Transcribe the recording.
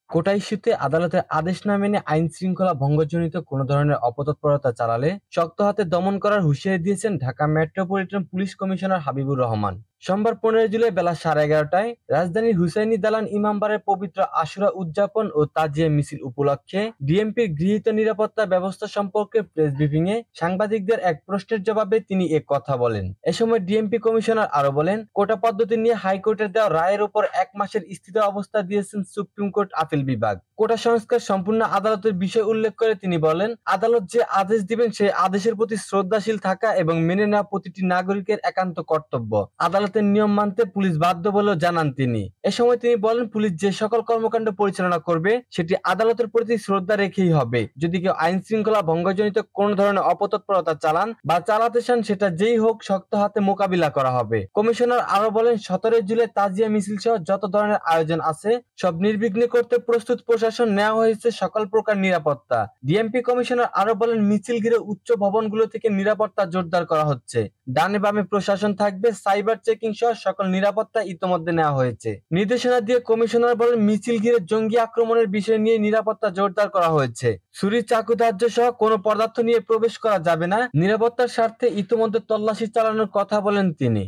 কোটা ইস্যুতে আদালতের আদেশ না মেনে আইন শৃঙ্খলা ভঙ্গজনিত কোনো ধরনের অপতৎপরতা চালালে শক্ত হাতে দমন করার হুঁশিয়ারি দিয়েছেন Dhaka metropolitan police commissioner Habibur Rahman. সোমবার 15 জুলাই বেলা 11:30টায় রাজধানীর হুসাইনি দালান ইমামবাড়ার পবিত্র আশুরা উদযাপন ও তাজিয়া মিছিল উপলক্ষে ডিএমপির গৃহীত নিরাপত্তা ব্যবস্থা সম্পর্কে প্রেস ব্রিফিংয়ে সাংবাদিকদের এক প্রশ্নের জবাবে তিনি এ কথা বলেন। এ সময় ডিএমপি কমিশনার আরো বলেন, কোটা পদ্ধতি নিয়ে হাইকোর্টের দেওয়া রায়ের উপর 1 মাসের স্থিতাবস্থা দিয়েছেন সুপ্রিম কোর্ট আপিল বিভাগ। কোটা সংস্কার সম্পূর্ণ আদালতের বিষয় উল্লেখ করে তিনি বলেন, আদালত যে আদেশ দিবেন সেই আদেশের প্রতি শ্রদ্ধাশীল থাকা এবং মেনে নেওয়া প্রতিটি নাগরিকের একান্ত কর্তব্য। আদালতের নিয়ম মানতে পুলিশ বাধ্য বলেও জানান তিনি। এ সময় তিনি বলেন, পুলিশ যে সকল কর্মকাণ্ড পরিচালনা করবে সেটি আদালতের প্রতি শ্রদ্ধা রেখেই হবে। যদি কেউ আইন শৃঙ্খলা ভঙ্গজনিত কোন ধরনের অপতৎপরতা চালান বা চালাতে চান, সেটা যেই হোক শক্ত হাতে মোকাবিলা করা হবে। কমিশনার আরো বলেন, 17 জুলাই তাজিয়া মিছিল সহ যত ধরনের আয়োজন আছে সব নির্বিঘ্নে করতে প্রস্তুত প্রশাসন, নেওয়া হয়েছে সকল প্রকার নিরাপত্তা। ডিএমপি কমিশনার আরো বলেন, মিছিল ঘিরে উচ্চ ভবনগুলো থেকে নিরাপত্তা জোরদার করা হচ্ছে। ডানে বামে প্রশাসন থাকবে, সাইবার চেকিং সহ সকল নিরাপত্তা ইতোমধ্যে নেওয়া হয়েছে। নির্দেশনা দিয়ে কমিশনার বলেন, মিছিল ঘিরে জঙ্গি আক্রমণের বিষয় নিয়ে নিরাপত্তা জোরদার করা হয়েছে। ছুরি, চাকু, ধার্য সহ কোনো পদার্থ নিয়ে প্রবেশ করা যাবে না। নিরাপত্তার স্বার্থে ইতোমধ্যে তল্লাশি চালানোর কথা বলেন তিনি।